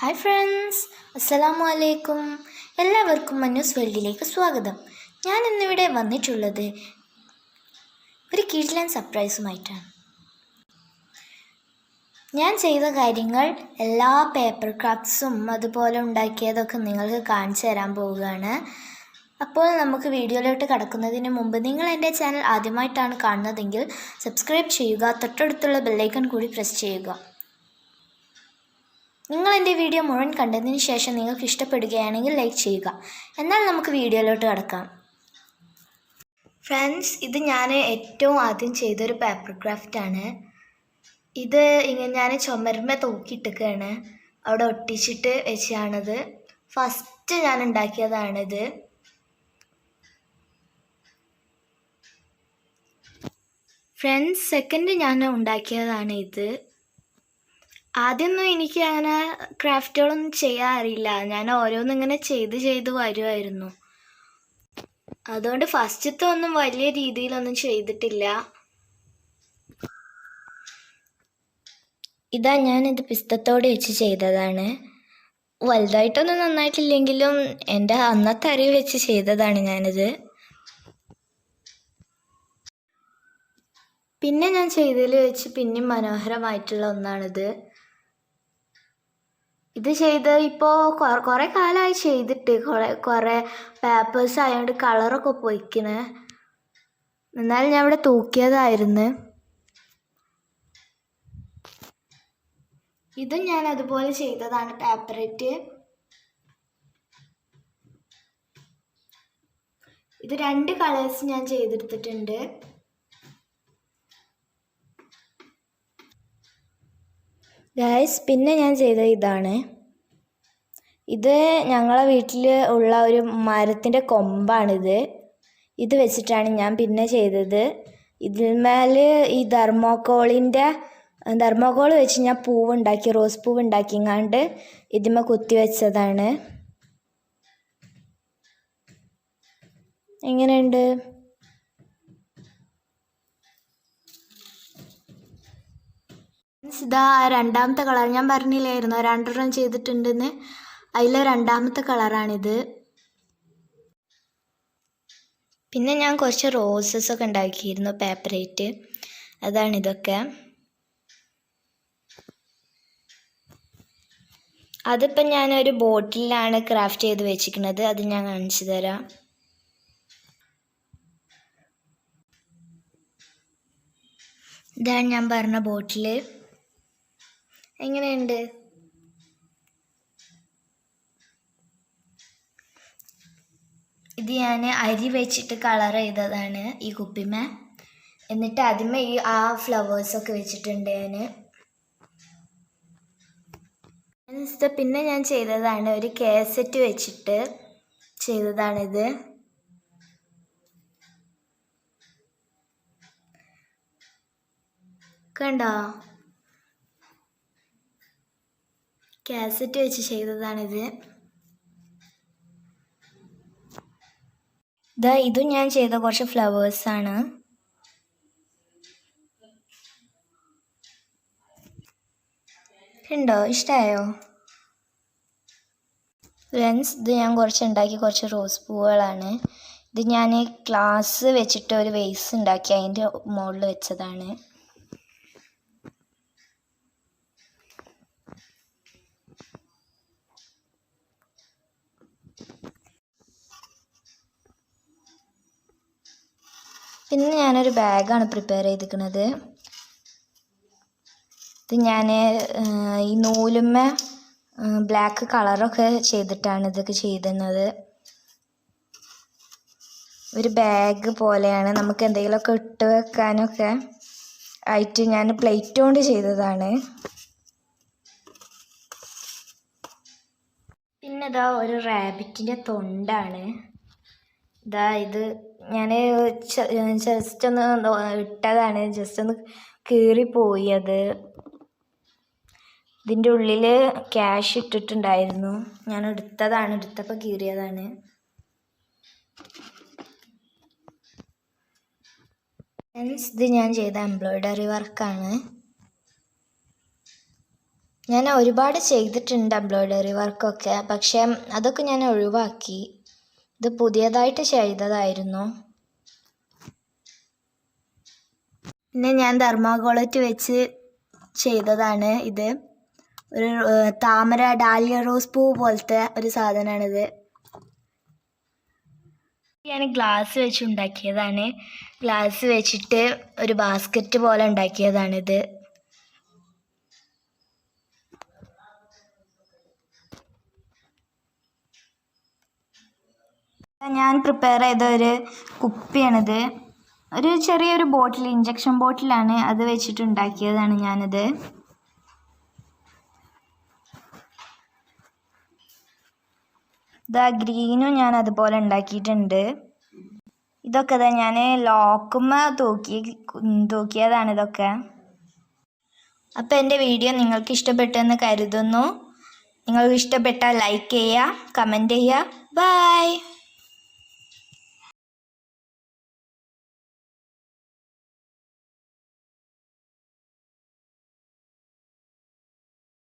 Hi friends, അസ്സലാമു അലൈക്കും. എല്ലാവർക്കും മന്നൂസ് വേൾഡിലേക്ക് സ്വാഗതം. ഞാൻ ഇന്നിവിടെ വന്നിട്ടുള്ളത് ഒരു കിടിലൻ സർപ്രൈസുമായിട്ടാണ്. ഞാൻ ചെയ്ത കാര്യങ്ങൾ എല്ലാ പേപ്പർ ക്രാഫ്റ്റ്സും അതുപോലെ ഉണ്ടാക്കിയതൊക്കെ നിങ്ങൾക്ക് കാണിച്ചു തരാൻ പോവുകയാണ്. അപ്പോൾ നമുക്ക് വീഡിയോയിലോട്ട് കടക്കുന്നതിന് മുമ്പ് നിങ്ങൾ എൻ്റെ ചാനൽ ആദ്യമായിട്ടാണ് കാണുന്നതെങ്കിൽ സബ്സ്ക്രൈബ് ചെയ്യുക, തൊട്ടടുത്തുള്ള ബെല്ലൈക്കൺ കൂടി പ്രസ് ചെയ്യുക. നിങ്ങൾ എൻ്റെ വീഡിയോ മുഴുവൻ കണ്ടതിന് ശേഷം നിങ്ങൾക്ക് ഇഷ്ടപ്പെടുകയാണെങ്കിൽ ലൈക്ക് ചെയ്യുക. എന്നാൽ നമുക്ക് വീഡിയോയിലോട്ട് കടക്കാം. ഫ്രണ്ട്സ്, ഇത് ഞാൻ ഏറ്റവും ആദ്യം ചെയ്തൊരു പേപ്പർ ക്രാഫ്റ്റാണ്. ഇത് ഇങ്ങനെ ഞാൻ ചുമരുമേ തൂക്കിയിട്ടൊക്കെയാണ് അവിടെ ഒട്ടിച്ചിട്ട് വെച്ചാണത്. ഫസ്റ്റ് ഞാൻ ഉണ്ടാക്കിയതാണിത്. ഫ്രണ്ട്സ്, സെക്കൻഡ് ഞാൻ ഉണ്ടാക്കിയതാണ് ഇത്. ആദ്യമൊന്നും എനിക്ക് അങ്ങനെ ക്രാഫ്റ്റുകളൊന്നും ചെയ്യാൻ അറിയില്ല. ഞാൻ ഓരോന്നിങ്ങനെ ചെയ്ത് വരുമായിരുന്നു. അതുകൊണ്ട് ഫസ്റ്റത്തെ ഒന്നും വലിയ രീതിയിലൊന്നും ചെയ്തിട്ടില്ല. ഇതാ ഞാനിത് പിസ്തത്തോടെ വെച്ച് ചെയ്തതാണ്. വലുതായിട്ടൊന്നും നന്നായിട്ടില്ലെങ്കിലും എൻ്റെ അന്നത്തെ അറിവ് വെച്ച് ചെയ്തതാണ് ഞാനിത്. പിന്നെ ഞാൻ ചെയ്തതിൽ വെച്ച് പിന്നെയും മനോഹരമായിട്ടുള്ള ഒന്നാണിത്. ഇത് ചെയ്ത് ഇപ്പോൾ കുറേ കാലമായി ചെയ്തിട്ട്. കുറേ പേപ്പേഴ്സ് ആയതുകൊണ്ട് കളറൊക്കെ പോയിക്കണ്. എന്നാലും ഞാൻ ഇവിടെ തൂക്കിയതായിരുന്നു. ഇതും ഞാൻ അതുപോലെ ചെയ്തതാണ്, പേപ്പറേറ്റ്. ഇത് 2 കളേഴ്സ് ഞാൻ ചെയ്തെടുത്തിട്ടുണ്ട്. ഗൈസ്, പിന്നെ ഞാൻ ചെയ്തത് ഇതാണ്. ഇത് ഞങ്ങളെ വീട്ടിൽ ഉള്ള ഒരു മരത്തിൻ്റെ കൊമ്പാണിത്. ഇത് വെച്ചിട്ടാണ് ഞാൻ പിന്നെ ചെയ്തത്. ഇതിന്മേൽ ഈ തെർമോക്കോൾ വെച്ച് ഞാൻ പൂവുണ്ടാക്കി, റോസ് പൂവ് ഉണ്ടാക്കിങ്ങാണ്ട് ഇതിന്മേൽ കുത്തി വെച്ചതാണ്. എങ്ങനെയുണ്ട്? ഇതാ രണ്ടാമത്തെ കളർ. ഞാൻ പറഞ്ഞില്ലായിരുന്നോ 2 ചെയ്തിട്ടുണ്ടെന്ന്? അതിലെ രണ്ടാമത്തെ കളറാണിത്. പിന്നെ ഞാൻ കുറച്ച് റോസസ് ഒക്കെ ഉണ്ടാക്കിയിരുന്നു പേപ്പറേറ്റ്. അതാണിതൊക്കെ. അതിപ്പം ഞാനൊരു ബോട്ടിലാണ് ക്രാഫ്റ്റ് ചെയ്ത് വെച്ചിരിക്കുന്നത്. അത് ഞാൻ കാണിച്ചു തരാം. ഇതാണ് ഞാൻ പറഞ്ഞ ബോട്ടില്. എങ്ങനെയുണ്ട്? ഇത് ഞാൻ അരി വെച്ചിട്ട് കളർ ചെയ്തതാണ് ഈ കുപ്പിമേ. എന്നിട്ട് അതിന്മേ ആ ഫ്ലവേഴ്സൊക്കെ വെച്ചിട്ടുണ്ട് ഞാൻ. പിന്നെ ഞാൻ ചെയ്തതാണ് ഒരു കാസറ്റ് വെച്ചിട്ട് ചെയ്തതാണിത്. കണ്ടോ? കാസറ്റ് വെച്ച് ചെയ്തതാണിത്. ഇതും ഞാൻ ചെയ്ത കുറച്ച് ഫ്ലവേഴ്സാണ്. കണ്ടോ? ഇഷ്ടമായോ ഫ്രണ്ട്സ്? ഇത് ഞാൻ ഉണ്ടാക്കി കുറച്ച് റോസ് പൂവുകളാണ്. ഇത് ഞാൻ ഗ്ലാസ് വെച്ചിട്ട് ഒരു വേസ് ഉണ്ടാക്കി അതിൻ്റെ മുകളിൽ വെച്ചതാണ്. പിന്നെ ഞാനൊരു ബാഗാണ് പ്രിപ്പയർ ചെയ്തിരിക്കുന്നത്. ഇത് ഞാൻ ഈ നൂലുമ്മേ ബ്ലാക്ക് കളറൊക്കെ ചെയ്തിട്ടാണ് ഇതൊക്കെ ചെയ്തിരുന്നത്. ഒരു ബാഗ് പോലെയാണ്, നമുക്ക് എന്തെങ്കിലുമൊക്കെ ഇട്ട് വെക്കാനൊക്കെ ആയിട്ട് ഞാൻ പ്ലേറ്റ് കൊണ്ട് ചെയ്തതാണ്. പിന്നെ ഇതാ ഒരു റാബിറ്റിൻ്റെ തൊണ്ടാണ്. ഇത് ഞാൻ ജസ്റ്റ് ഒന്ന് ഇട്ടതാണ്, ജസ്റ്റ് ഒന്ന് കീറിപ്പോയി. ഇതിൻ്റെ ഉള്ളിൽ ക്യാഷ് ഇട്ടിട്ടുണ്ടായിരുന്നു. ഞാൻ എടുത്തപ്പോൾ കീറിയതാണ്. ഇത് ഞാൻ ചെയ്ത എംബ്രോയ്ഡറി വർക്കാണ്. ഞാൻ ഒരുപാട് ചെയ്തിട്ടുണ്ട് എംബ്രോയ്ഡറി വർക്കൊക്കെ, പക്ഷേ അതൊക്കെ ഞാൻ ഒഴിവാക്കി. ഇത് പുതിയതായിട്ട് ചെയ്തതായിരുന്നു. പിന്നെ ഞാൻ തെർമാക്കോളറ്റ് വെച്ച് ചെയ്തതാണ് ഇത്. ഒരു താമര ഡാലിയ റോസ് പൂ പോലത്തെ ഒരു സാധനമാണിത്. ഞാൻ ഗ്ലാസ് വെച്ച് ഉണ്ടാക്കിയതാണ്. ഗ്ലാസ് വെച്ചിട്ട് ഒരു ബാസ്ക്കറ്റ് പോലെ ഉണ്ടാക്കിയതാണിത്. ഞാൻ പ്രിപ്പയർ ചെയ്ത ഒരു കുപ്പിയാണിത്. ഒരു ചെറിയൊരു ബോട്ടിൽ, ഇഞ്ചക്ഷൻ ബോട്ടിലാണ്, അത് വെച്ചിട്ട് ഉണ്ടാക്കിയതാണ് ഞാനിത്. ഇതാ ഗ്രീനും ഞാൻ അതുപോലെ ഉണ്ടാക്കിയിട്ടുണ്ട്. ഇതൊക്കെ ഞാൻ ലോക്കുമ്മ തൂക്കിയതാണ് ഇതൊക്കെ. അപ്പോൾ എൻ്റെ വീഡിയോ നിങ്ങൾക്ക് ഇഷ്ടപ്പെട്ടെന്ന് കരുതുന്നു. നിങ്ങൾക്ക് ഇഷ്ടപ്പെട്ടാൽ ലൈക്ക് ചെയ്യുക, കമൻറ്റ് ചെയ്യുക. ബൈ.